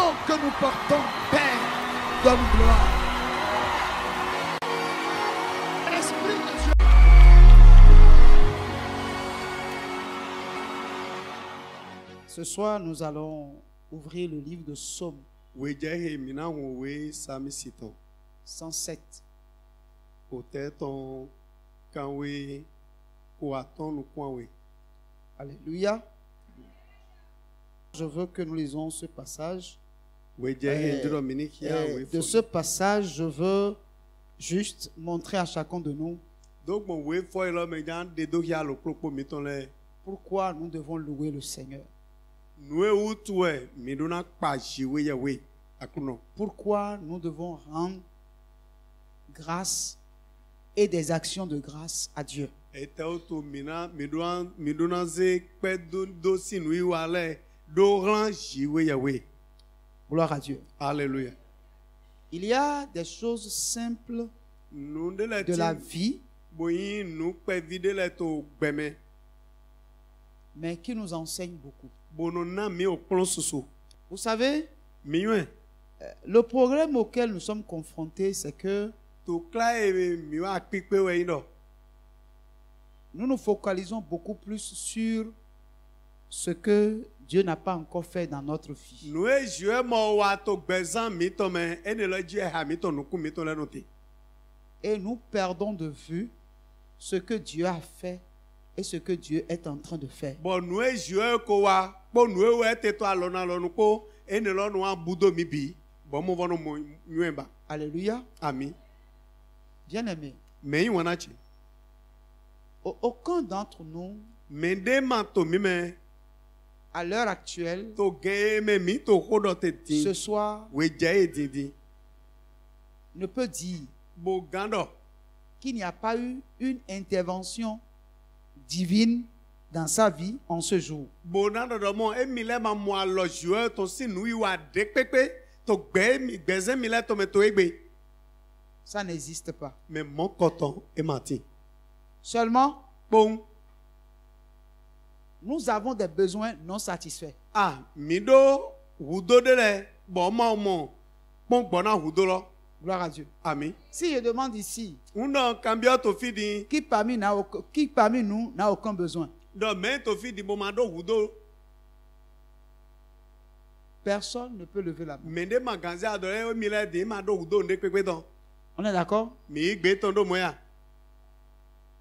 nom que nous portons, Père, donne gloire. Esprit de Dieu. Ce soir, nous allons ouvrir le livre de Psaume 107. Alléluia. Je veux que nous lisons ce passage. De ce passage, je veux juste montrer à chacun de nous pourquoi nous devons louer le Seigneur. Pourquoi nous devons rendre grâce et des actions de grâce à Dieu. Gloire à Dieu. Alléluia. Il y a des choses simples de la vie, mais qui nous enseignent beaucoup. Vous savez, le problème auquel nous sommes confrontés, c'est que nous nous focalisons beaucoup plus sur ce que Dieu n'a pas encore fait dans notre vie. Et nous perdons de vue ce que Dieu a fait et ce que Dieu est en train de faire. Alléluia. Amen. Bien-aimé, aucun d'entre nous, à l'heure actuelle, ce soir, ne peut dire qu'il n'y a pas eu une intervention divine dans sa vie en ce jour. Ça n'existe pas. Seulement, nous avons des besoins non satisfaits. Gloire à Dieu. Amen. Si je demande ici, qui parmi nous n'a aucun besoin? Personne ne peut lever la main. On est d'accord?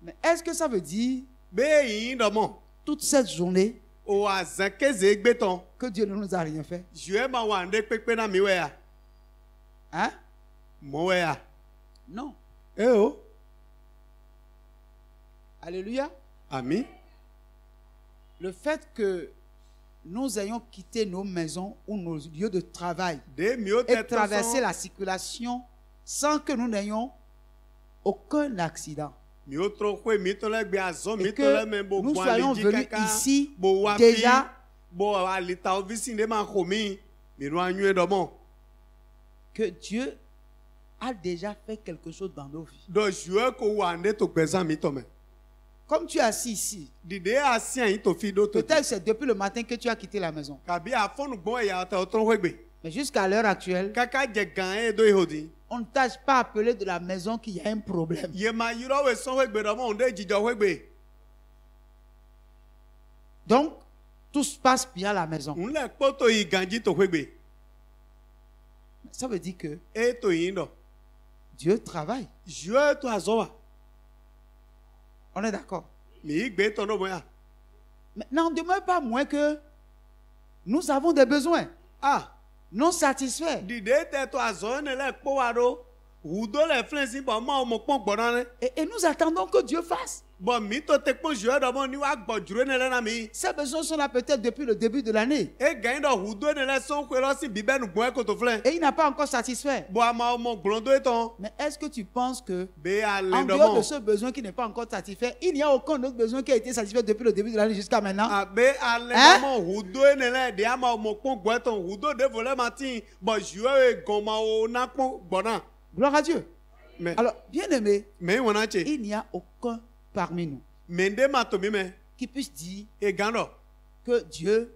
Mais est-ce que ça veut dire toute cette journée que Dieu ne nous a rien fait? Hein? Non. Alléluia. Amen. Le fait que nous ayons quitté nos maisons ou nos lieux de travail et traversé la circulation sans que nous n'ayons aucun accident. Et que nous soyons venus ici déjà que Dieu a déjà fait quelque chose dans nos vies. Comme tu es assis ici, peut-être c'est depuis le matin que tu as quitté la maison. Mais jusqu'à l'heure actuelle, on ne t'a pas appelé de la maison qu'il y a un problème. Donc, tout se passe bien à la maison. Ça veut dire que Dieu travaille. On est d'accord. Mais n'en demeure pas moins que nous avons des besoins non satisfaits. Et nous attendons que Dieu fasse. Ces besoins sont là peut-être depuis le début de l'année. Et il n'a pas encore satisfait. Mais est-ce que tu penses que, en dehors de ce besoin qui n'est pas encore satisfait, il n'y a aucun autre besoin qui a été satisfait depuis le début de l'année jusqu'à maintenant? Hein? Gloire à Dieu. Alors, bien aimé, il n'y a aucun parmi nous qui puisse dire que Dieu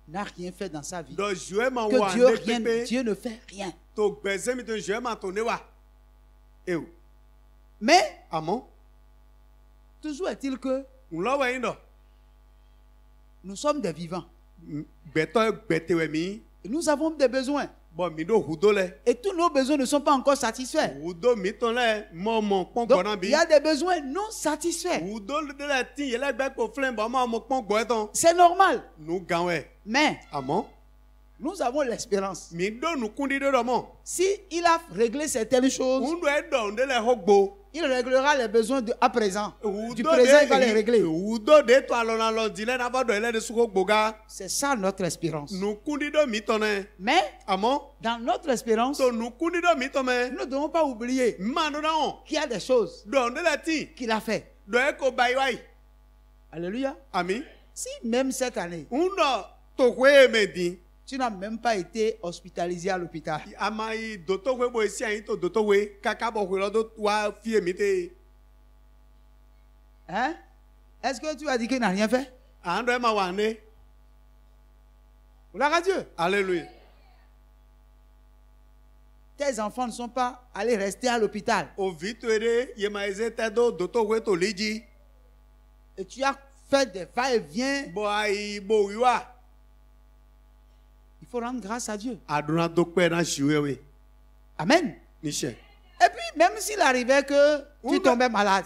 n'a rien fait dans sa vie, que Dieu ne fait rien. Mais, toujours est-il que nous sommes des vivants. Nous avons des besoins. Et tous nos besoins ne sont pas encore satisfaits. Donc, il y a des besoins non satisfaits. C'est normal. Mais, nous avons l'espérance. Si il a réglé certaines choses, il réglera les besoins à présent. Du présent, il va les régler. C'est ça notre espérance. Mais, dans notre espérance, nous ne devons pas oublier qu'il y a des choses qu'il a fait. Alléluia. Amen. Si même cette année, tu n'as même pas été hospitalisé à l'hôpital. Hein? Est-ce que tu as dit qu'il n'a rien fait? Gloire à Dieu. Alléluia. Tes enfants ne sont pas allés rester à l'hôpital. Et tu as fait des va-et-vient. Il faut rendre grâce à Dieu. Amen. Et puis, même s'il arrivait que tu tombais malade,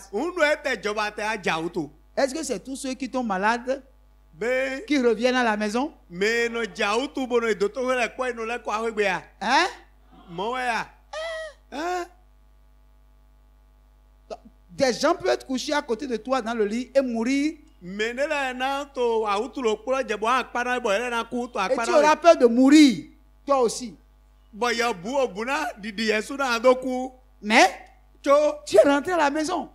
est-ce que c'est tous ceux qui tombent malades qui reviennent à la maison? Hein? Des gens peuvent être couchés à côté de toi dans le lit et mourir. Et tu auras peur de mourir, toi aussi. Mais tu es rentré à la maison.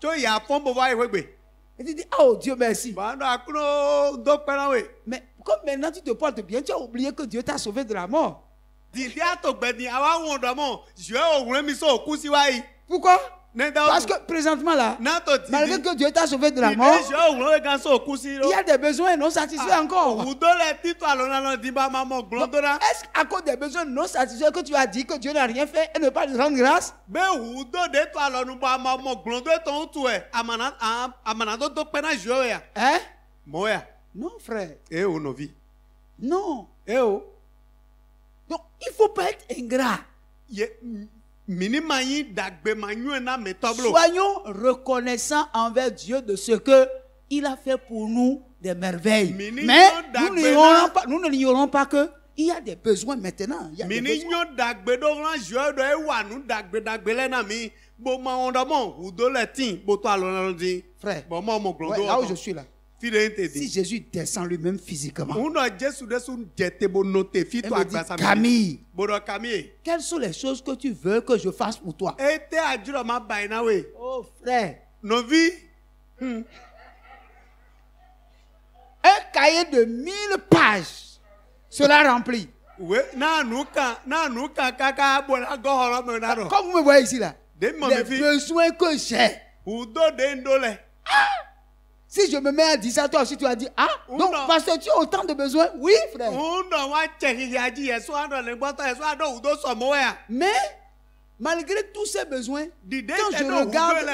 Et tu dis, oh Dieu merci. Mais comme maintenant tu te portes bien, tu as oublié que Dieu t'a sauvé de la mort. Pourquoi? Parce que présentement là, malgré que Dieu t'a sauvé de la mort, il y a des besoins non satisfaits encore. Est-ce qu'à cause des besoins non satisfaits que tu as dit que Dieu n'a rien fait et ne pas lui rendre grâce? Hein? Non, frère. Non. Donc, il ne faut pas être ingrat. Soyons reconnaissants envers Dieu de ce qu'il a fait pour nous des merveilles. Mais nous ne l'ignorons pas que il y a des besoins maintenant. Il y a des besoins. Frère, ouais, là où je suis là. Si Jésus descend lui-même physiquement, il me dit, Camille, quelles sont les choses que tu veux que je fasse pour toi? Oh frère, un cahier de 1000 pages sera rempli. Comme vous me voyez ici là, les besoins que j'ai. Si je me mets à dire ça, toi aussi tu as dit, ah, donc parce que tu as autant de besoins. Oui, frère. Mais, malgré tous ces besoins, quand je regarde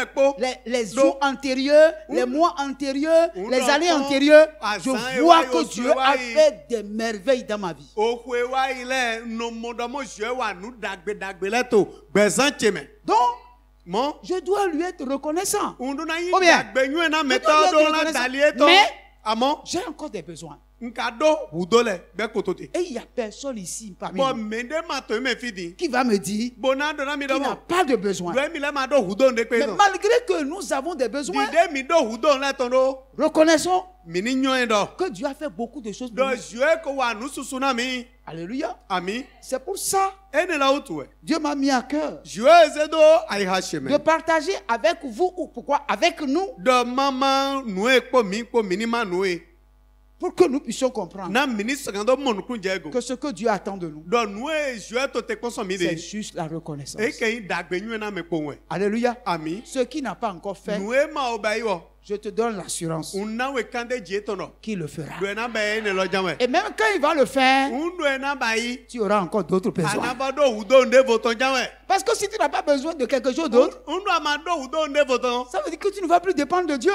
les jours antérieurs, les mois antérieurs, les années antérieures, je vois que Dieu a fait des merveilles dans ma vie. Donc, je dois lui être reconnaissant. Ou bien, mais j'ai encore des besoins. Et il n'y a personne ici parmi nous qui va me dire qu'il n'a pas de besoin. Mais malgré que nous avons des besoins, reconnaissons que Dieu a fait beaucoup de choses pour nous. Alléluia. C'est pour ça Dieu m'a mis à cœur de partager avec vous, ou pourquoi avec nous, pour que nous puissions comprendre que ce que Dieu attend de nous, c'est juste la reconnaissance. Alléluia. Ce qui n'a pas encore fait, je te donne l'assurance qu'il le fera. Et même quand il va le faire, tu auras encore d'autres besoins. Parce que si tu n'as pas besoin de quelque chose d'autre, ça veut dire que tu ne vas plus dépendre de Dieu.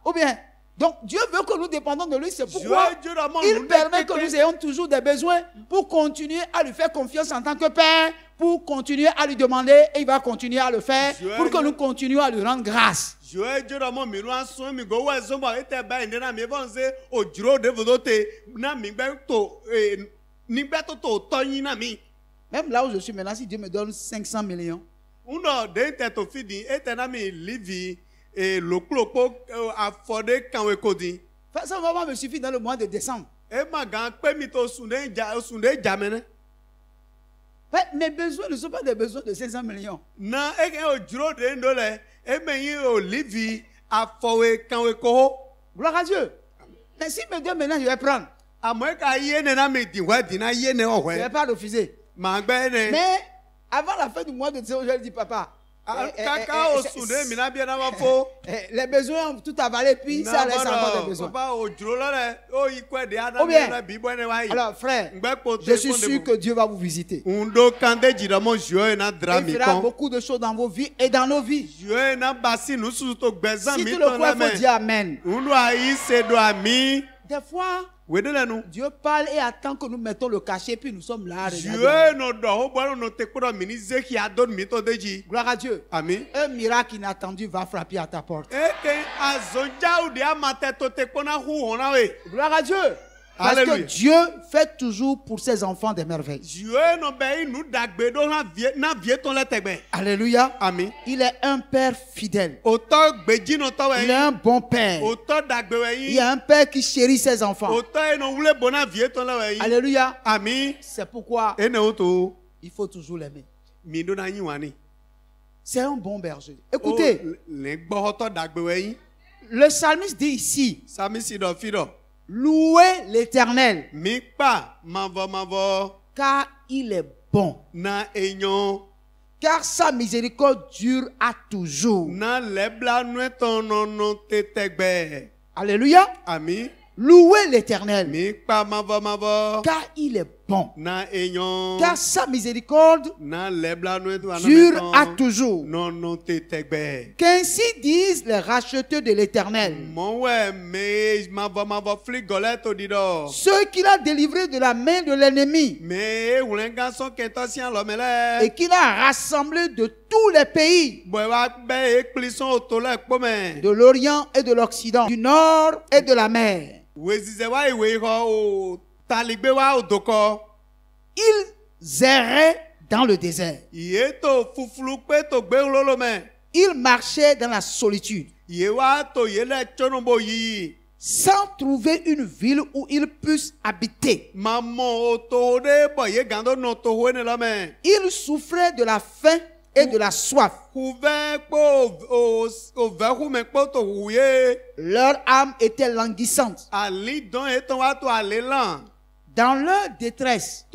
Ou bien, donc Dieu veut que nous dépendons de lui, c'est pourquoi il permet que nous ayons toujours des besoins pour continuer à lui faire confiance en tant que Père, pour continuer à lui demander, et il va continuer à le faire, pour que nous continuions à lui rendre grâce. Même là où je suis maintenant, si Dieu me donne 500 millions, ça va me suffire dans le mois de décembre. Mes besoins ne sont pas des besoins de 500 millions. Gloire à Dieu. Mais si me donne maintenant, je vais prendre. Je ne vais pas refuser. Mais avant la fin du mois de décembre, je lui dis, papa, les besoins ont tout avalé, puis ça laisse encore des besoins. Ou bien, alors frère, je suis sûr que Dieu va vous visiter. Il fera beaucoup de choses dans vos vies et dans nos vies. Si tu le crois, il faut dire Amen. Des fois, Dieu parle et attend que nous mettons le cachet, puis nous sommes là. Gloire à Dieu. Amen. Un miracle inattendu va frapper à ta porte. Gloire à Dieu. Parce que Dieu fait toujours pour ses enfants des merveilles. Alléluia. Amen. Il est un père fidèle. Il est un bon père. Il est un père qui chérit ses enfants. Alléluia. Amen. C'est pourquoi il faut toujours l'aimer. C'est un bon berger. Écoutez, le psalmiste dit ici, louez l'Éternel, car il est bon, car sa miséricorde dure à toujours. Alléluia. Amen. Louez l'Éternel, car il est bon, car sa miséricorde dure à toujours. Qu'ainsi disent les racheteux de l'Éternel, ceux qu'il a délivrés de la main de l'ennemi et qu'il a rassemblés de tous les pays, de l'Orient et de l'Occident, du Nord et de la mer. Ils erraient dans le désert. Ils marchaient dans la solitude, sans trouver une ville où ils puissent habiter. Ils souffraient de la faim et de la soif. Leur âme était languissante. Dans leur détresse,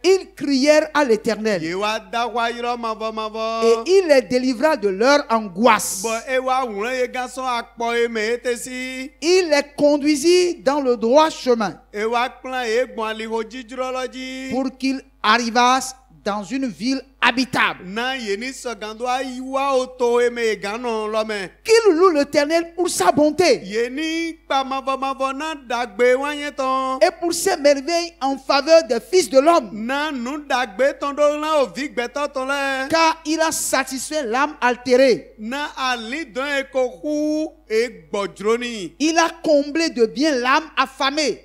ils crièrent à l'Éternel et il les délivra de leur angoisse. Il les conduisit dans le droit chemin pour qu'ils arrivassent dans une ville habitable. Qu'il loue l'Éternel pour sa bonté et pour ses merveilles en faveur des fils de l'homme. Car il a satisfait l'âme altérée. Il a comblé de bien l'âme affamée.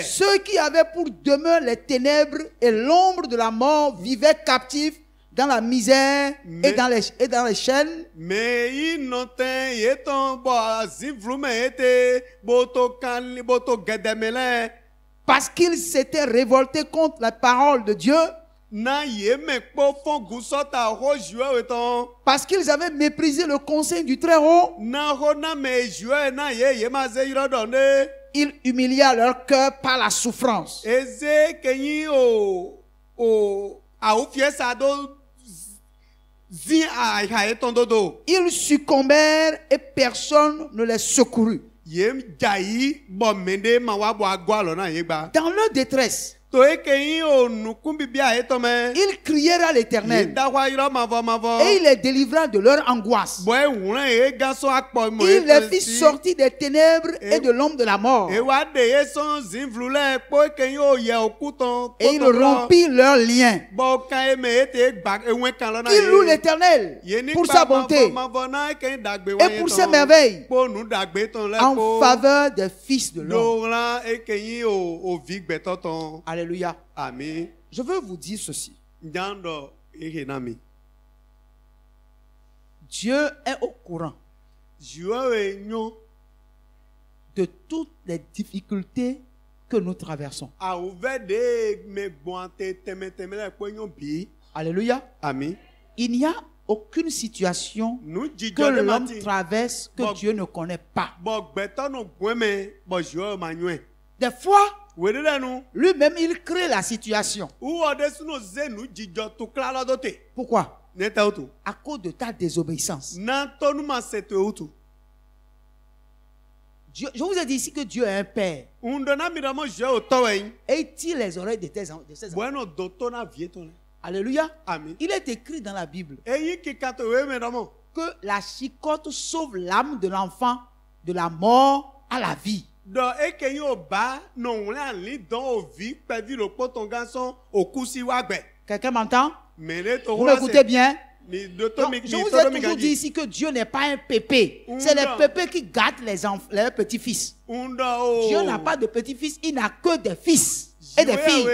Ceux qui avaient pour demeure les ténèbres et l'ombre de la mort vivaient captifs dans la misère et dans les chaînes. Parce qu'ils s'étaient révoltés contre la parole de Dieu Parce qu'ils avaient méprisé le conseil du Très-Haut, ils humiliaient leur cœur par la souffrance. Ils succombèrent et personne ne les secourut. Dans leur détresse, ils crièrent à l'Éternel et il les délivra de leur angoisse. Il les fit sortir des ténèbres et de l'ombre de la mort. Et il rompit leurs liens. Ils louent l'Éternel pour sa bonté et pour ses merveilles en faveur des fils de l'homme. Alléluia. Amen. Je veux vous dire ceci. Dieu est au courant de toutes les difficultés que nous traversons. Alléluia. Amen. Il n'y a aucune situation que l'homme traverse que Dieu ne connaît pas. Des fois, lui-même, il crée la situation. Pourquoi? À cause de ta désobéissance. Dieu, je vous ai dit ici que Dieu est un père. Et il tire les oreilles de ses enfants. Alléluia. Amen. Il est écrit dans la Bible que la chicotte sauve l'âme de l'enfant de la mort à la vie. Quelqu'un m'entend? Vous m'écoutez bien? Donc, je vous ai toujours dit ici que Dieu n'est pas un pépé. C'est les pépés qui gâtent les petits-fils. Dieu n'a pas de petits-fils, il n'a que des fils et des filles.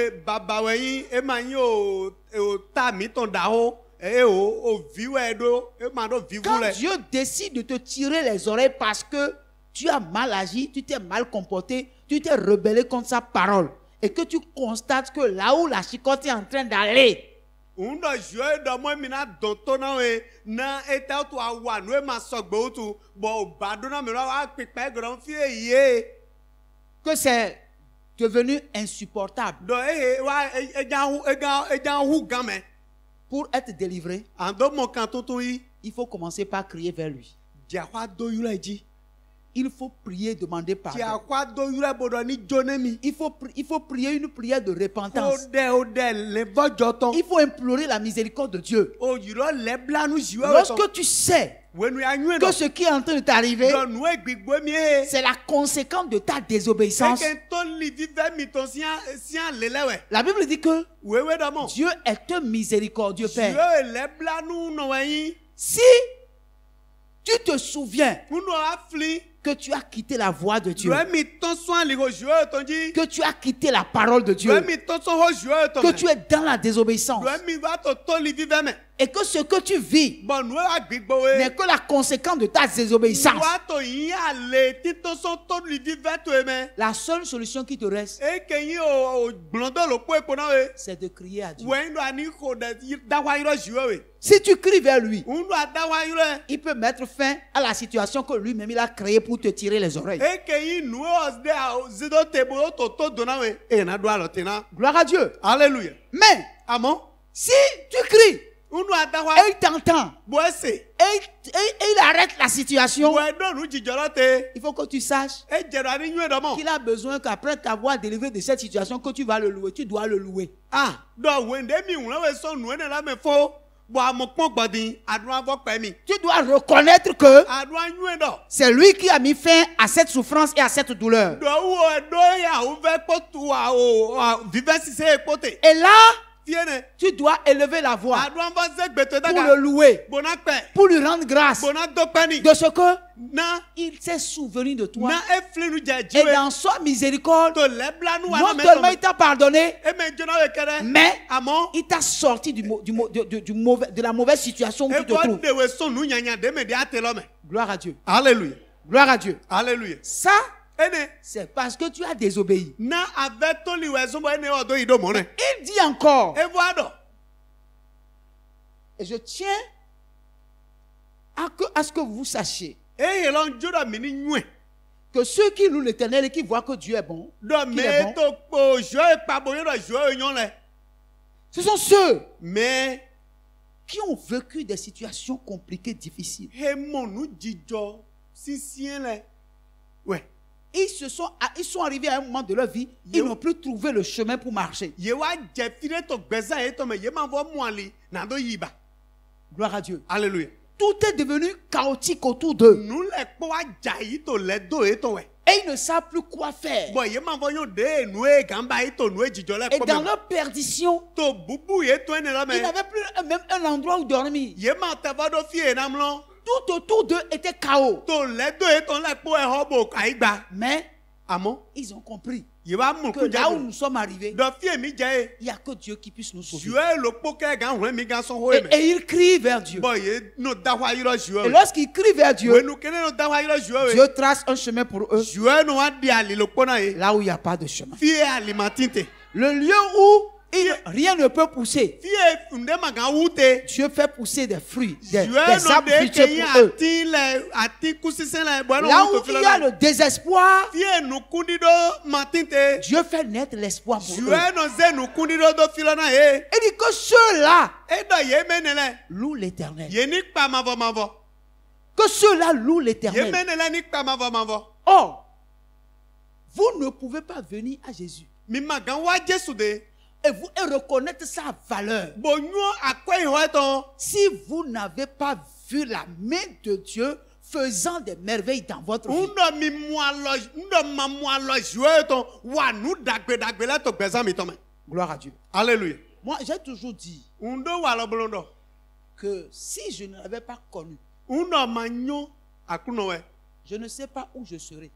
Quand Dieu décide de te tirer les oreilles parce que tu as mal agi, tu t'es mal comporté, tu t'es rebellé contre sa parole et que tu constates que là où la chicotte est en train d'aller, que c'est devenu insupportable. Pour être délivré, il faut commencer par crier vers lui. Il faut prier, demander pardon. Il faut prier une prière de repentance. Il faut implorer la miséricorde de Dieu. Lorsque tu sais que ce qui est en train de t'arriver, c'est la conséquence de ta désobéissance. La Bible dit que Dieu est un miséricordieux Père. Si tu te souviens que tu as quitté la voie de Dieu, que tu as quitté la parole de Dieu, que tu es dans la désobéissance, et que ce que tu vis n'est que la conséquence de ta désobéissance, la seule solution qui te reste, c'est de crier à Dieu. Si tu cries vers lui, il peut mettre fin à la situation que lui-même il a créée pour te tirer les oreilles. Gloire à Dieu. Alléluia. Mais si tu cries, et il t'entend, et il arrête la situation, il faut que tu saches qu'il a besoin qu'après t'avoir délivré de cette situation, que tu vas le louer. Tu dois le louer. Tu dois reconnaître que c'est lui qui a mis fin à cette souffrance et à cette douleur. Et là, tu dois élever la voix pour le louer, pour lui rendre grâce de ce que il s'est souvenu de toi. Et dans sa miséricorde, non seulement il t'a pardonné, mais il t'a sorti de la mauvaise situation où tu te trouves. Gloire à Dieu. Alléluia. Gloire à Dieu. Alléluia. Ça, c'est parce que tu as désobéi. Il dit encore, Et je tiens à ce que vous sachiez que ceux qui louent l'Éternel et qui voient que Dieu est bon, ce sont ceux qui ont vécu des situations compliquées, difficiles. Ils sont arrivés à un moment de leur vie, ils n'ont plus trouvé le chemin pour marcher. Gloire à Dieu. Alléluia. Tout est devenu chaotique autour d'eux. Et ils ne savent plus quoi faire. Et dans leur perdition, ils n'avaient plus même un endroit où dormir. Tout autour d'eux était chaos. Mais ils ont compris que là où nous sommes arrivés, il n'y a que Dieu qui puisse nous sauver. Et ils crient vers Dieu. Et lorsqu'ils crient vers Dieu, Dieu trace un chemin pour eux là où il n'y a pas de chemin. Le lieu où rien ne peut pousser, Dieu fait pousser des fruits, des arbres fruitiers pour eux. Là où il y a le désespoir, Dieu fait naître l'espoir pour eux. Il dit que ceux-là louent l'Éternel. Que ceux-là louent l'Éternel. Or, vous ne pouvez pas venir à Jésus et reconnaître sa valeur si vous n'avez pas vu la main de Dieu faisant des merveilles dans votre vie. Gloire à Dieu. Alléluia. Moi, j'ai toujours dit que si je ne l'avais pas connu, je ne sais pas où je serais.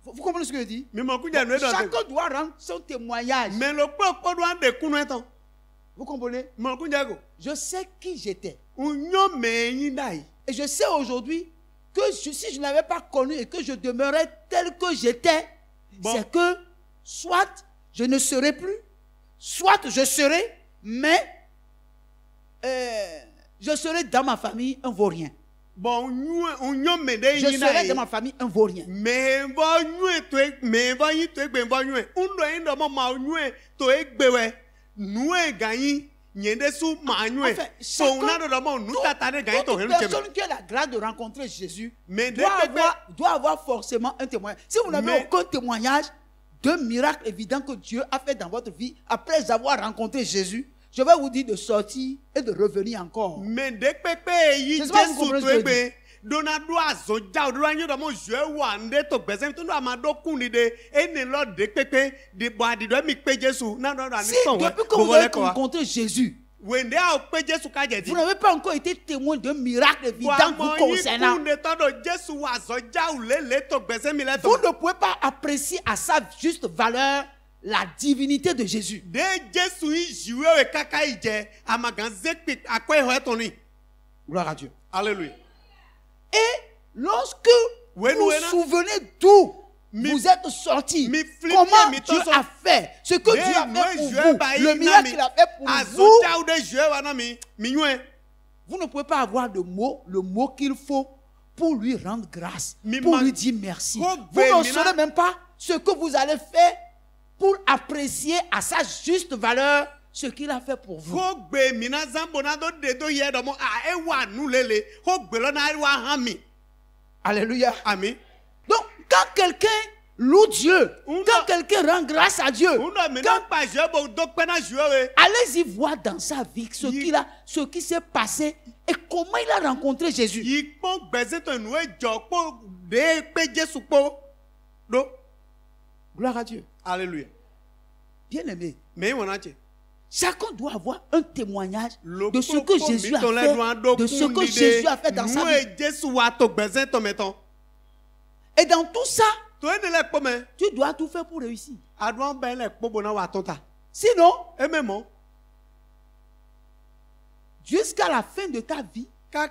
Vous comprenez ce que je dis? Chacun doit rendre son témoignage. Vous comprenez? Je sais qui j'étais. Et je sais aujourd'hui que si je n'avais pas connu et que je demeurais tel que j'étais, c'est que soit je ne serai plus, soit je serai, mais je serai dans ma famille un vaurien. Je serai dans ma famille un vaurien. Toute personne qui a la grâce de rencontrer Jésus doit avoir forcément un témoignage. Si vous n'avez aucun témoignage d'un miracle évident que Dieu a fait dans votre vie après avoir rencontré Jésus, je vais vous dire de sortir et de revenir encore. Je ne sais pas si vous comprenez ce que je dis. Si depuis que vous avez rencontré Jésus, vous n'avez pas encore été témoin d'un miracle évident vous concernant, vous ne pouvez pas apprécier à sa juste valeur la divinité de Jésus. Gloire à Dieu. Alléluia. Et lorsque vous vous souvenez d'où vous êtes sortis, comment Dieu a fait, ce que Dieu a fait pour vous, le miracle qu'il a fait pour vous, vous ne pouvez pas avoir le mot qu'il faut pour lui rendre grâce, pour lui dire merci. Vous ne saurez même pas ce que vous allez faire pour apprécier à sa juste valeur ce qu'il a fait pour vous. Alléluia. Amen. Donc, quand quelqu'un loue Dieu, quand quelqu'un rend grâce à Dieu, allez-y voir dans sa vie ce qui s'est passé et comment il a rencontré Jésus. Gloire à Dieu. Alléluia. Bien aimé. Mais chacun doit avoir un témoignage de ce que Jésus a fait, de ce que Jésus a fait dans sa vie. Et dans tout ça, tu dois tout faire pour réussir. Sinon, jusqu'à la fin de ta vie, ta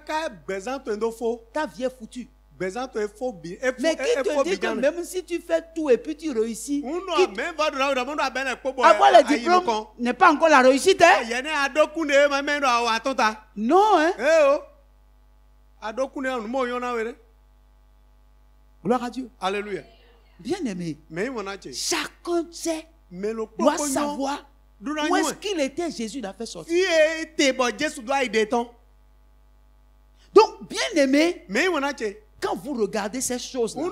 vie est foutue. Mais qui te dit que même si tu fais tout et puis tu réussis, avoir le diplôme n'est pas encore la réussite. Hein? Non, hein? Gloire à Dieu. Alléluia. Bien aimé, chacun sait, doit savoir où est-ce qu'il était, Jésus l'a fait sortir. Donc, bien aimé, quand vous regardez ces choses-là,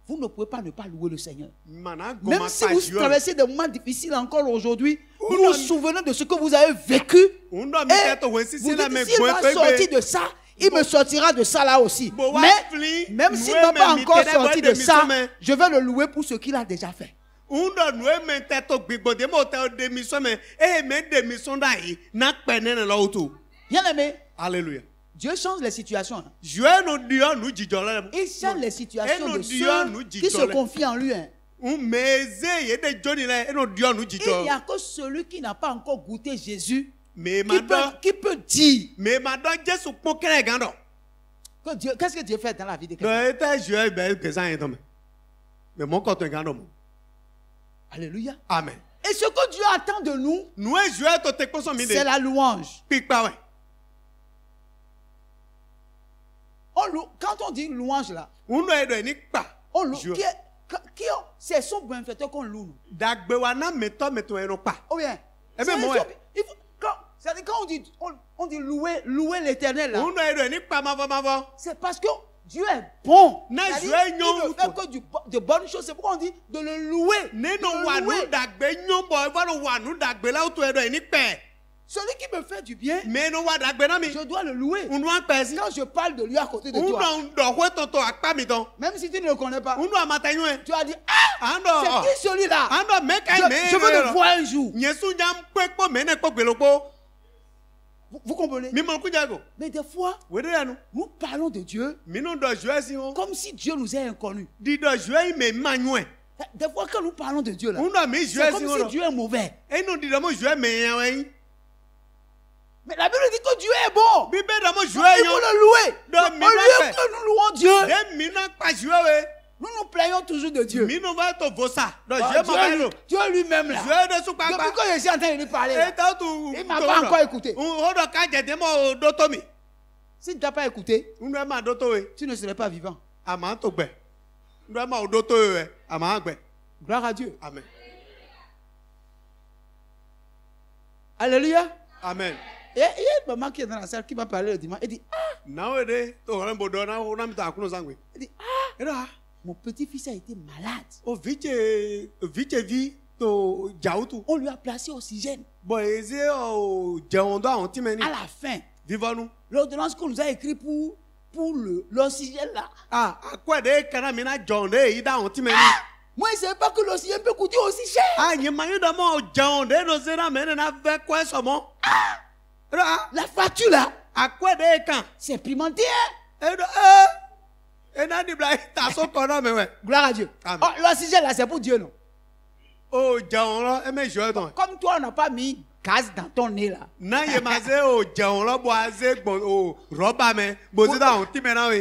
vous ne pouvez pas ne pas louer le Seigneur. Même si vous traversez des moments difficiles encore aujourd'hui, vous vous souvenez de ce que vous avez vécu. Et vous dites, s'il va sortir de ça, il me sortira de ça là aussi. Mais même s'il n'a pas encore sorti de ça, je vais le louer pour ce qu'il a déjà fait. Bien aimé. Alléluia. Dieu change les situations. Il change les situations de ceux qui se confient en lui. Il n'y a que celui qui n'a pas encore goûté Jésus qui peut dire que Dieu, qu'est-ce que Dieu fait dans la vie de quelqu'un. Alléluia. Amen. Et ce que Dieu attend de nous, c'est la louange. Quand on dit louange là, c'est son bienfaiteur qu'on loue. Oh bien. Quand on dit louer l'Éternel là, c'est parce que Dieu est bon. Il ne fait que de bonnes choses. C'est pourquoi on dit de le louer. Celui qui me fait du bien, je dois le louer. Quand je parle de lui à côté de toi, même si tu ne le connais pas, tu as dit, ah, c'est qui celui-là? Je veux le voir un jour. Vous comprenez? Mais des fois, nous parlons de Dieu comme si Dieu nous est inconnu. Des fois, quand nous parlons de Dieu, c'est comme si Dieu est mauvais. Mais la Bible dit que Dieu est bon. Il faut le louer. Au lieu que nous louons Dieu, nous nous plaignons toujours de Dieu. Dieu lui-même là. Depuis que je suis en train de lui parler, là, il ne m'a pas encore écouté. Si tu ne t'as pas écouté, tu ne serais pas vivant. Gloire à Dieu. Amen. Alléluia. Amen. Et il y a une maman qui est dans la salle qui m'a parlé le dimanche. Elle dit, mon petit-fils a été malade. On lui a placé oxygène. À la fin, l'ordonnance qu'on nous a écrite pour l'oxygène là. Moi, je ne savais pas que l'oxygène peut coûter aussi cher. La facture là, c'est primordial. Gloire à Dieu. Oh, l'oxygène là, c'est pour Dieu, non? Comme toi, on n'a pas mis gaz dans ton nez là.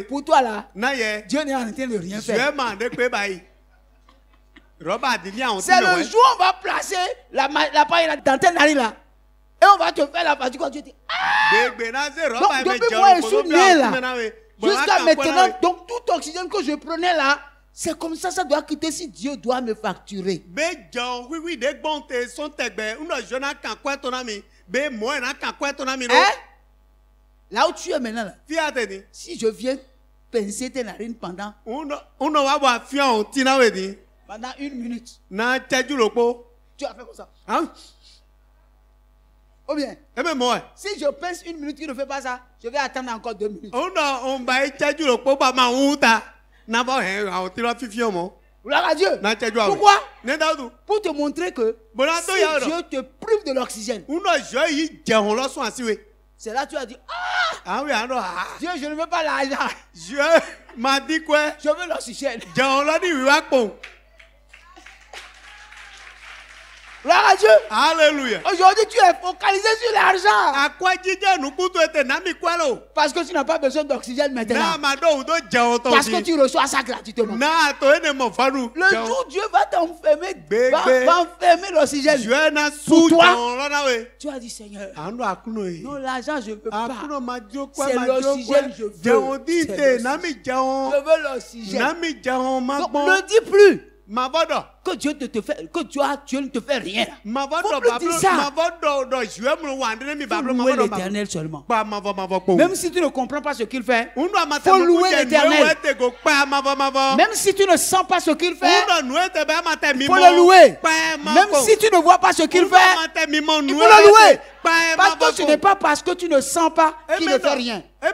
Pour toi là, Dieu n'est en train de rien faire. C'est le jour où on va placer l'appareil dans tes narines là. Et on va te faire la facture quand tu dis donc depuis moi je suis né là jusqu'à maintenant, donc tout oxygène que je prenais là, c'est comme ça doit quitter si Dieu doit me facturer. Là où tu es maintenant là, si je viens pincer tes narines pendant 1 minute, tu as fait comme ça. Ou bien, si je pince 1 minute, tu ne fais pas ça, je vais attendre encore 2 minutes. Gloire à Dieu. Pourquoi? Pour te montrer que si Dieu te prive de l'oxygène, c'est là que tu as dit, Dieu, je ne veux pas l'argent. Dieu m'a dit quoi? Je veux l'oxygène. Gloire à Dieu. Alléluia. Aujourd'hui, tu es focalisé sur l'argent. Parce que tu n'as pas besoin d'oxygène maintenant. Parce que tu reçois ça gratuitement. Le jour où Dieu va t'enfermer, va enfermer l'oxygène pour toi, tu as dit Seigneur, non, l'argent je ne veux pas. C'est l'oxygène je veux. Je veux l'oxygène. Donc ne dis plus que Dieu ne te fait rien. Faut plus dire ça. Faut louer l'Éternel seulement. Même si tu ne comprends pas ce qu'il fait, faut louer l'Éternel. Même si tu ne sens pas ce qu'il fait, il faut le louer. Même si tu ne vois pas ce qu'il fait, il faut le louer. Parce que ce n'est pas parce que tu ne sens pas qu'il ne fait rien. Ce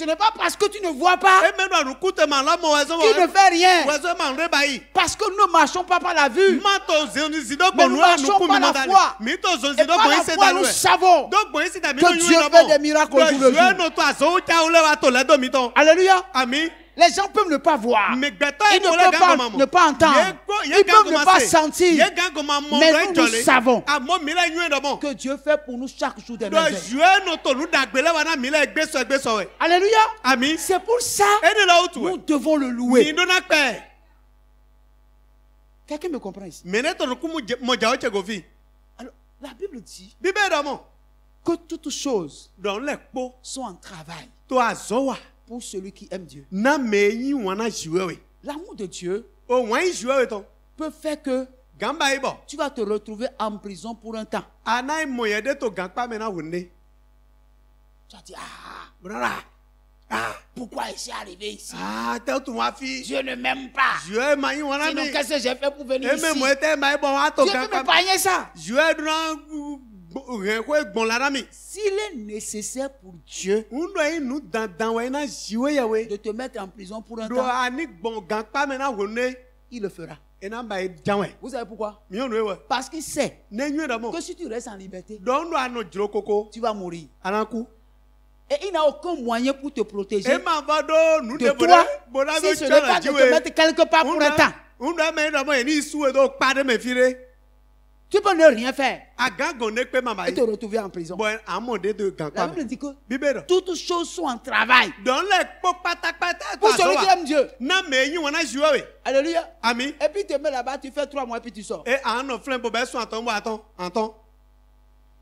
n'est pas parce que tu ne vois pas qu'il ne fait rien. Parce que nous ne marchons pas par la vue, mais nous marchons par la foi. Et par la foi, nous savons que Dieu fait des miracles au jour le jour. Alléluia. Amen. Les gens peuvent ne pas voir, ils ne peuvent ne pas entendre, ils peuvent ne pas sentir, mais nous savons que Dieu fait pour nous chaque jour des merveilles. Alléluia. Amen. C'est pour ça que nous devons le louer. Quelqu'un me comprend ici? Alors, la Bible dit que toutes choses sont en travail pour celui qui aime Dieu. L'amour de Dieu peut faire que tu vas te retrouver en prison pour un temps. Tu vas dire, pourquoi je suis arrivé ici? Dieu ne m'aime pas. Sinon, qu'est-ce que j'ai fait pour venir ici? Dieu peut m'épargner ça. S'il est nécessaire pour Dieu de te mettre en prison pour un temps, il le fera. Vous savez pourquoi? Parce qu'il sait que si tu restes en liberté, tu vas mourir. Et il n'a aucun moyen pour te protéger de toi si ce n'est pas de te mettre quelque part pour un temps. Tu peux ne rien faire et te retrouver en prison. La Bible dit que toutes choses sont en travail pour celui qui aime Dieu. Alléluia. Amen. Et puis tu te mets là-bas, tu fais 3 mois et puis tu sors.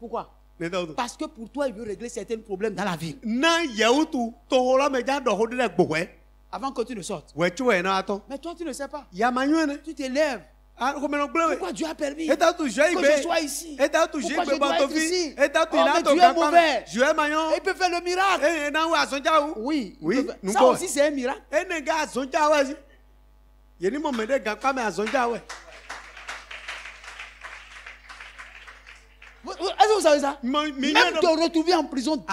Pourquoi? Parce que pour toi, il veut régler certains problèmes dans la vie. Avant que tu ne sortes. Mais toi, tu ne sais pas. Tu t'élèves. Pourquoi Dieu a permis que je sois ici? Pourquoi je dois être ici? Mais Dieu est mauvais. Il peut faire le miracle. Oui. Ça aussi, c'est un miracle. Est-ce que vous savez ça? Même te retrouver en prison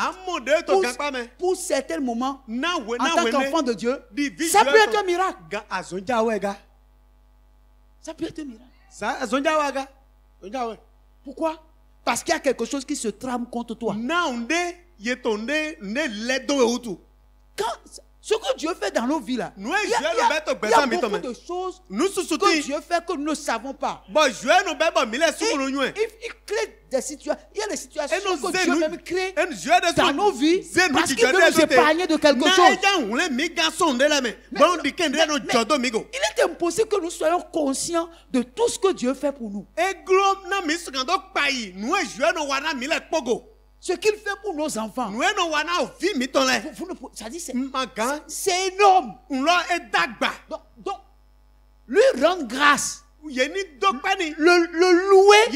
pour certains moments en tant qu'enfant de Dieu, ça peut être un miracle. Ça peut être un miracle. Pourquoi? Parce qu'il y a quelque chose qui se trame contre toi. Quand ce que Dieu fait dans nos vies là, il y a beaucoup de choses que Dieu fait que nous ne savons pas. Il crée des situations. Il y a des situations que Dieu même crée dans nos vies parce qu'il veut nous épargner de quelque chose. Il est impossible que nous soyons conscients de tout ce que Dieu fait pour nous. Ce qu'il fait pour nos enfants, ça dit c'est énorme. Donc, lui rendre grâce, le louer,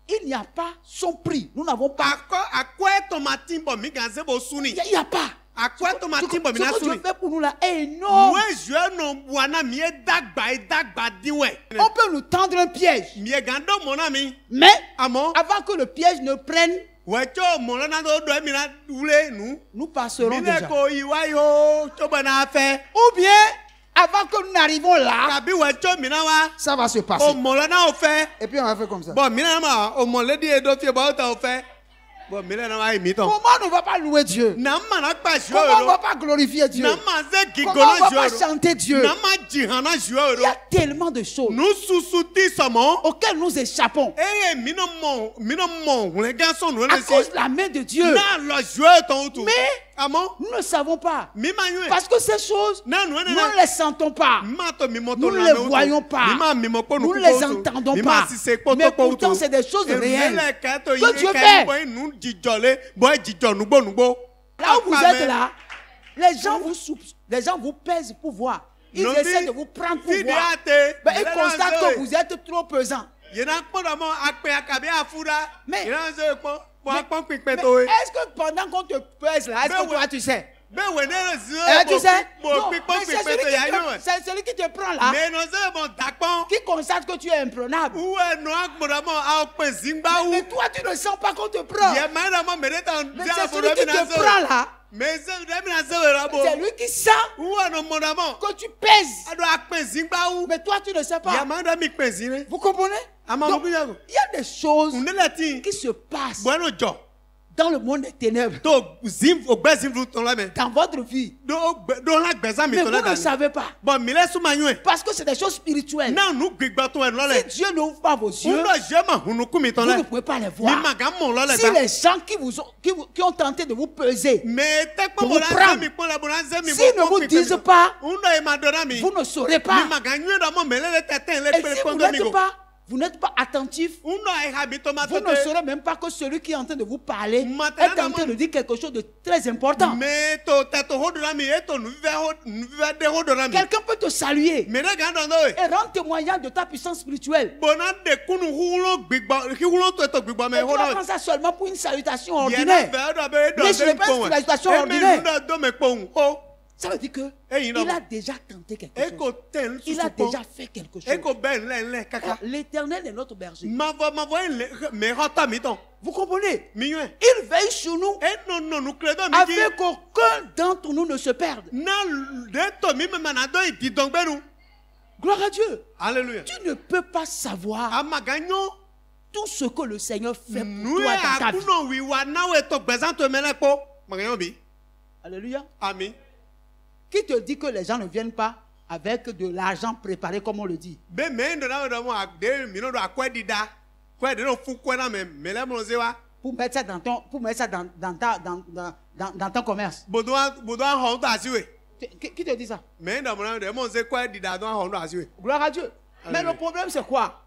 il n'y a pas son prix. Nous n'avons pas. Il n'y a pas. Ce que Dieu fait pour nous là est énorme. On peut nous tendre un piège. Mais avant que le piège ne prenne, nous passerons déjà. Ou bien, avant que nous n'arrivions là, ça va se passer. Et puis on va faire comme ça. Comment on ne va pas louer Dieu? Comment on ne va pas glorifier Dieu? Comment on ne va pas chanter Dieu? Il y a tellement de choses auxquelles nous échappons à cause de la main de Dieu. Mais nous ne savons pas. Parce que ces choses, nous ne les sentons pas. Nous ne les voyons pas. Nous ne les entendons pas. Mais pourtant, c'est des choses réelles que Dieu fait. Là où vous êtes là, les gens vous pèsent pour voir. Ils essaient de vous prendre pour voir. Mais ils constatent que vous êtes trop pesant. Mais est-ce que pendant qu'on te pèse là, est-ce que toi tu sais? Tu sais? C'est celui qui te prend là, qui constate que tu es imprenable. Mais toi tu ne sens pas qu'on te prend. Mais c'est celui qui te prend là. C'est lui qui sent que tu pèses. Mais toi tu ne sais pas. Vous comprenez? Donc, il y a des choses qui se passent dans le monde des ténèbres, dans votre vie, mais vous ne savez pas, parce que c'est des choses spirituelles. Si Dieu n'ouvre pas vos yeux, vous ne pouvez pas les voir. Si les gens qui ont tenté de vous peser, de vous prendre, s'ils ne vous disent pas, vous ne saurez pas. Et si vous n'êtes pas attentif, vous ne saurez même pas que celui qui est en train de vous parler est en train de dire quelque chose de très important. Quelqu'un peut te saluer et rendre témoignage de ta puissance spirituelle. Et tu prends ça seulement pour une salutation ordinaire. Mais ce n'est pas une salutation ordinaire. Ça veut dire que il a déjà tenté quelque chose. Il a déjà fait quelque chose. Alors, l'Éternel est notre berger. Vous comprenez? Il veille sur nous afin qu'aucun d'entre nous ne se perde. Gloire à Dieu. Alléluia. Tu ne peux pas savoir tout ce que le Seigneur fait pour toi dans ta vie. Alléluia. Amen. Qui te dit que les gens ne viennent pas avec de l'argent préparé comme on le dit? Pour mettre ça dans ton commerce. Qui te dit ça? Gloire à Dieu. Mais le problème c'est quoi?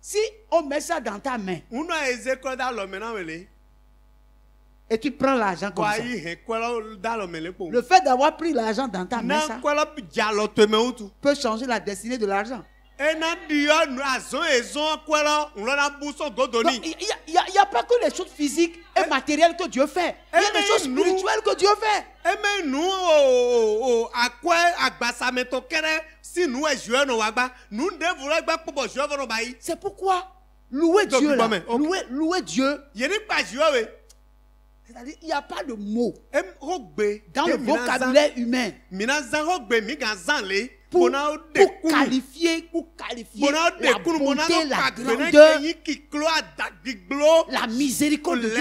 Si on met ça dans ta main et tu prends l'argent comme ça, le fait d'avoir pris l'argent dans ta main, ça peut changer la destinée de l'argent. Il n'y a pas que les choses physiques et matérielles que Dieu fait. Il y a des choses spirituelles que Dieu fait. C'est pourquoi louer Dieu là, louer Dieu, c'est-à-dire il n'y a pas de mots dans le vocabulaire humain pour qualifier la bonté, la grandeur, la miséricorde de Dieu.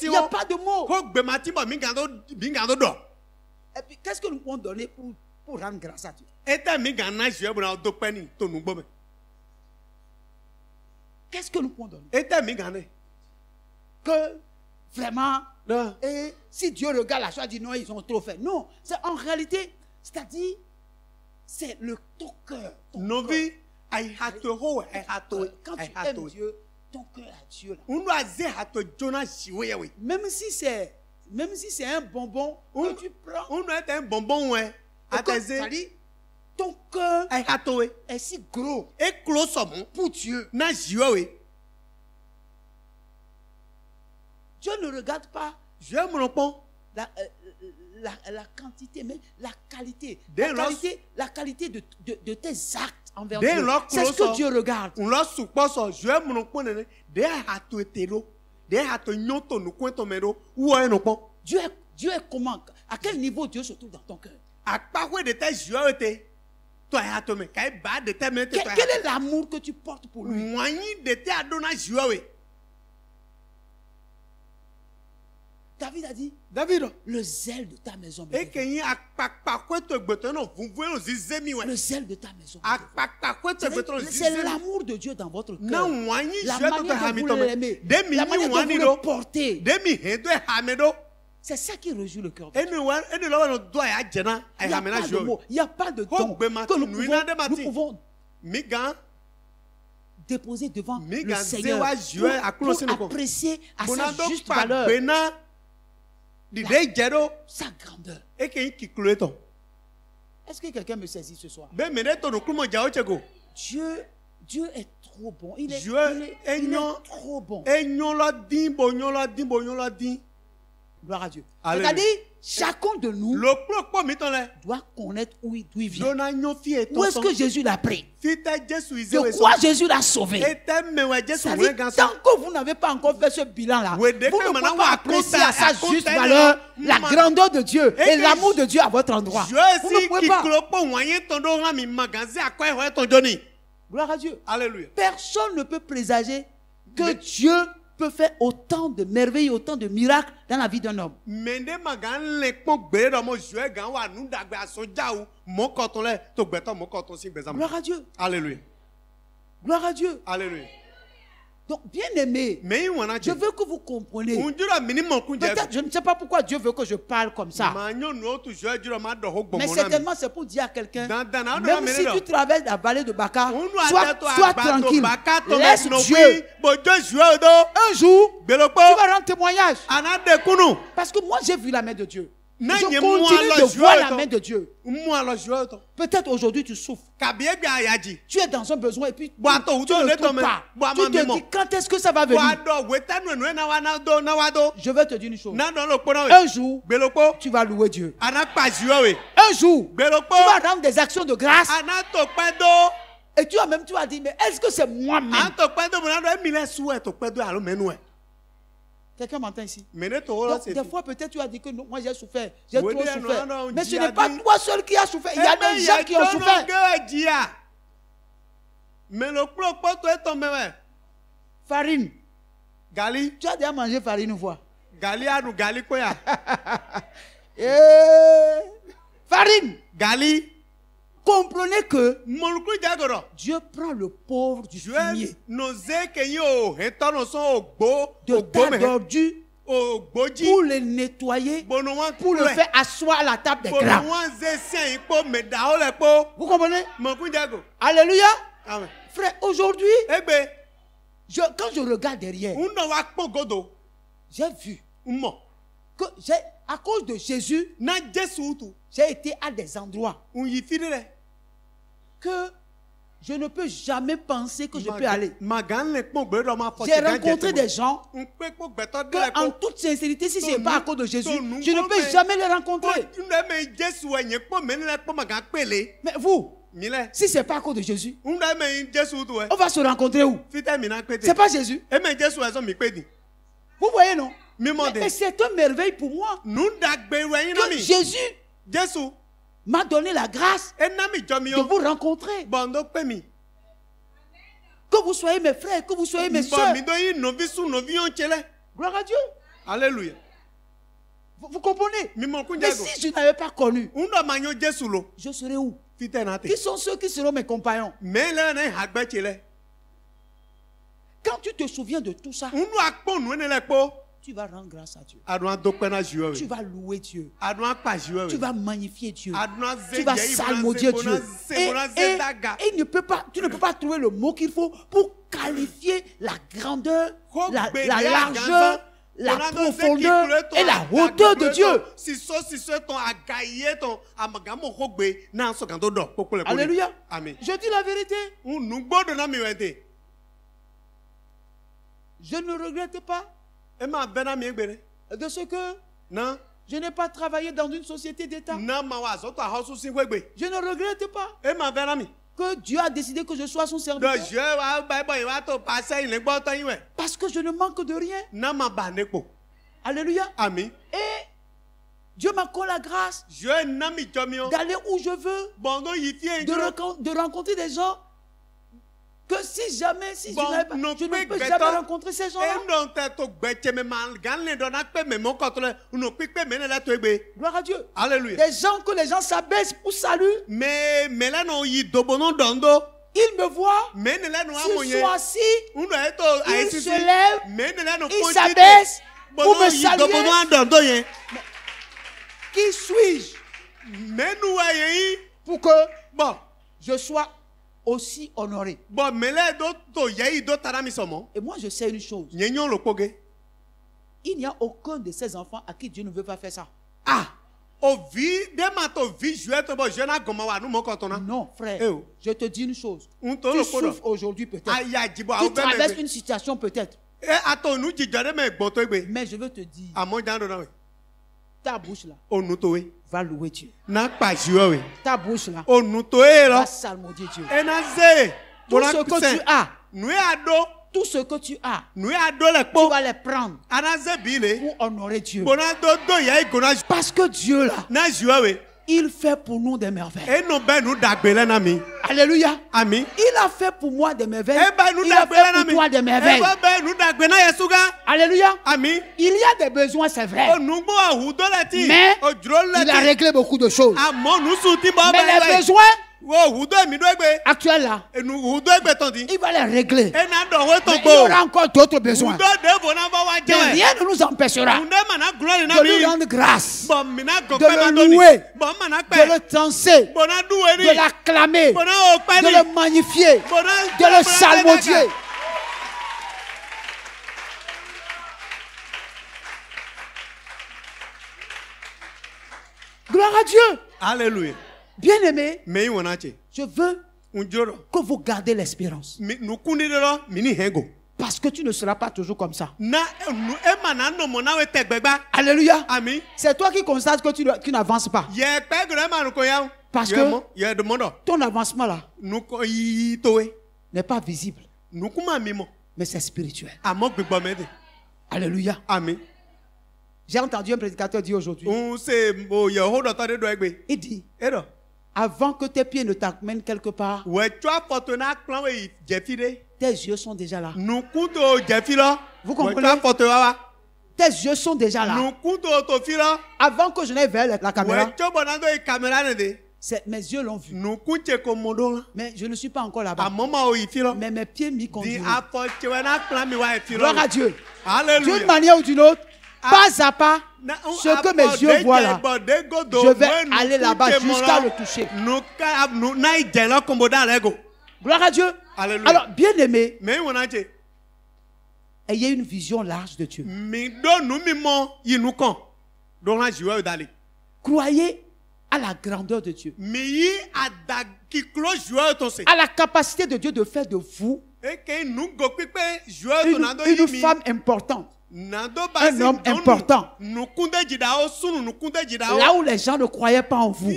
Il n'y a pas de mots. Et puis, qu'est-ce que nous pouvons donner pour rendre grâce à Dieu? Qu'est-ce que nous pouvons donner? Que vraiment, et si Dieu regarde la chose, il dit non, ils ont trop fait. Non, c'est en réalité, c'est-à-dire, c'est ton cœur. Quand tu aimes Dieu, ton cœur à Dieu. Même si c'est un bonbon que tu prends, c'est-à-dire, ton cœur est si gros pour Dieu. Dieu ne regarde pas la quantité, mais la qualité. La qualité de tes actes envers Dieu. C'est ce que Dieu regarde. Dieu est comment? À quel niveau Dieu se trouve dans ton cœur? Quel est l'amour que tu portes pour lui? David a dit, David. le zèle de ta maison. Et que y a Le zèle de ta maison. C'est C'est l'amour de Dieu dans votre cœur. La manière dont vous l'aimez. La manière dont vous le portez. C'est ça qui réjouit le cœur de Dieu. Il n'y a pas de don que nous pouvons déposer devant le Seigneur pour apprécier à sa juste valeur sa grandeur. Est-ce que quelqu'un me saisit ce soir? Dieu est trop bon. Il est trop bon. Gloire à Dieu. C'est-à-dire, chacun de nous doit connaître d'où il vient. Où est-ce que Jésus l'a pris? De quoi Jésus l'a sauvé? C'est-à-dire, tant que vous n'avez pas encore fait ce bilan-là, vous ne pouvez pas apprécier à sa juste valeur la grandeur de Dieu et l'amour de Dieu à votre endroit. Vous ne pouvez pas. Gloire à Dieu. Alléluia. Personne ne peut présager que Dieu peut faire autant de merveilles, autant de miracles dans la vie d'un homme. Gloire à Dieu. Alléluia. Gloire à Dieu. Alléluia. Donc, bien aimé, je veux que vous compreniez. Peut-être, je ne sais pas pourquoi Dieu veut que je parle comme ça. Mais certainement, c'est pour dire à quelqu'un, même si tu traverses la vallée de Baka, sois tranquille. Laisse Dieu. Un jour, tu vas rendre témoignage. Parce que moi, j'ai vu la main de Dieu. Je continue de voir la main de Dieu. Peut-être aujourd'hui tu souffres. Tu es dans un besoin et puis tu ne trouves pas. Tu te dis quand est-ce que ça va venir? Je vais te dire une chose. Un jour, tu vas louer Dieu. Un jour, tu vas rendre des actions de grâce. Et tu vas dire, mais est-ce que c'est moi-même? Quelqu'un m'entend ici? Donc, des fois, peut-être tu as dit que non, moi j'ai souffert. J'ai trop souffert. Mais ce n'est pas toi seul qui as souffert. Il y a des gens qui ont souffert. Farine. Gali. Tu as déjà mangé farine une fois? Gali a nous gali quoi? Farine. Gali. Comprenez que Dieu prend le pauvre du fumier, de tas d'ordures, pour le nettoyer, pour le faire asseoir à la table des grands. Vous comprenez? Alléluia. Amen. Frère, aujourd'hui, quand je regarde derrière, j'ai vu que à cause de Jésus, j'ai été à des endroits que je ne peux jamais penser que je peux aller. J'ai rencontré des gens que, en toute sincérité, si ce n'est pas à cause de Jésus, je ne peux jamais les rencontrer. Mais vous, si ce n'est pas à cause de Jésus, on va se rencontrer où? Ce n'est pas Jésus. Vous voyez, non? Mais c'est une merveille pour moi que Jésus m'a donné la grâce de vous rencontrer. Que vous soyez mes frères, que vous soyez mes soeurs. Gloire à Dieu. Alléluia. Vous comprenez? Mais si je n'avais pas connu, je serais où? Qui sont ceux qui seront mes compagnons? Quand tu te souviens de tout ça, tu vas rendre grâce à Dieu. Tu vas louer Dieu. Tu vas magnifier Dieu. Tu vas salmodier Dieu. Et tu ne peux pas trouver le mot qu'il faut pour qualifier la grandeur, la largeur, la profondeur et la hauteur de Dieu. Alléluia. Amen. Je dis la vérité. Je ne regrette pas de ce que je n'ai pas travaillé dans une société d'État. Je ne regrette pas que Dieu a décidé que je sois son serviteur. Parce que je ne manque de rien. Alléluia. Amen. Et Dieu m'accorde la grâce d'aller où je veux, de rencontrer des gens que si jamais, si Bon, je ne peux jamais rencontrer ces gens-là. Gloire à Dieu. Alléluia. Des gens que les gens s'abaissent pour salut. Mais Ils me voient. S'ils sont assis, ils se lèvent, ils s'abaissent pour me saluer. Qui suis-je pour que je sois aussi honoré? Et moi, je sais une chose. Il n'y a aucun de ces enfants à qui Dieu ne veut pas faire ça. Non, frère, je te dis une chose. Tu souffres aujourd'hui peut-être. Tu traverses une situation peut-être. Mais je veux te dire, ta bouche là va louer Dieu. Ta bouche là va salmodier Dieu. Tout ce que tu as, tout ce que tu as, tu vas les prendre pour honorer Dieu. Parce que Dieu là, il fait pour nous des merveilles. Alléluia. Amen. Il a fait pour moi des merveilles. Il a fait pour toi des merveilles. Alléluia. Amen. Il y a des besoins, c'est vrai. Mais il a réglé beaucoup de choses. Mais les besoins actuels là, il va les régler. Mais il y aura encore d'autres besoins. Mais rien ne nous empêchera de lui rendre grâce, de le louer, de le danser, de l'acclamer, de le magnifier, de le salmodier. Gloire à Dieu. Alléluia. Bien-aimé, je veux que vous gardez l'espérance. Parce que tu ne seras pas toujours comme ça. Alléluia. Amen. C'est toi qui constates que tu n'avances pas. Parce que ton avancement là n'est pas visible. Mais c'est spirituel. Alléluia. Amen. J'ai entendu un prédicateur dire aujourd'hui. Il dit, avant que tes pieds ne t'amènent quelque part, tes yeux sont déjà là. Vous comprenez? Tes yeux sont déjà là. Avant que je n'aille vers la caméra, mes yeux l'ont vu. Mais je ne suis pas encore là-bas. Mais mes pieds m'y conduisent. Gloire à Dieu. D'une manière ou d'une autre, pas à pas, ce que mes yeux voient là, je vais aller là-bas jusqu'à le toucher. Gloire à Dieu. Alléluia. Alors, bien aimé, ayez une vision large de Dieu. Croyez à la grandeur de Dieu, à la capacité de Dieu de faire de vous une femme importante, un homme important. Là où les gens ne croyaient pas en vous,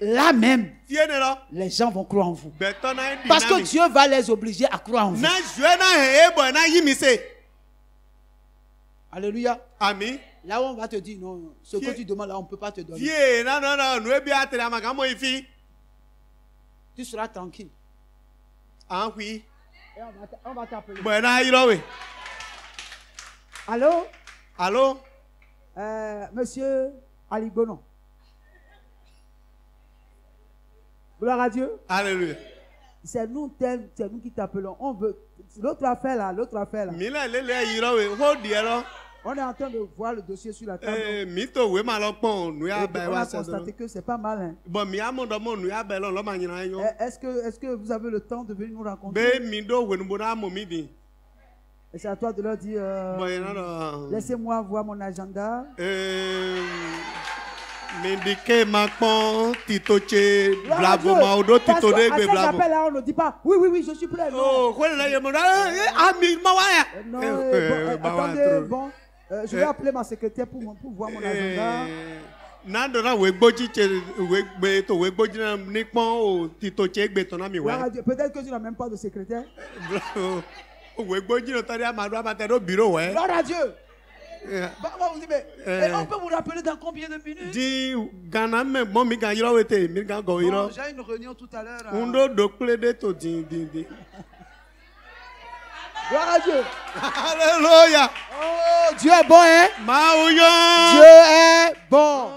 là même, les gens vont croire en vous. Parce que Dieu va les obliger à croire en vous. Alléluia. Amen. Là où on va te dire, non, ce que tu demandes là, on ne peut pas te donner. Tu seras tranquille. Ah oui. Et on va t'appeler. Allô? Allô? Monsieur Ali Bonon. Gloire à Dieu. Alléluia. C'est nous qui t'appelons. On veut. L'autre affaire là. On est en train de voir le dossier sur la table. On a constaté que c'est pas mal. Hein. Est-ce que vous avez le temps de venir nous rencontrer? Et c'est à toi de leur dire, laissez-moi voir mon agenda. On ne dit pas, oui, je suis prêt. Non, attendez, bon, je vais appeler ma secrétaire pour voir mon agenda. Peut-être que tu n'as même pas de secrétaire. Gloire à Dieu. Bah, on dit, mais on peut vous rappeler dans combien de minutes? Bon, j'ai une réunion tout à l'heure. Gloire à Dieu. Alléluia. Oh, Dieu est bon, hein? Maouillon. Dieu est bon.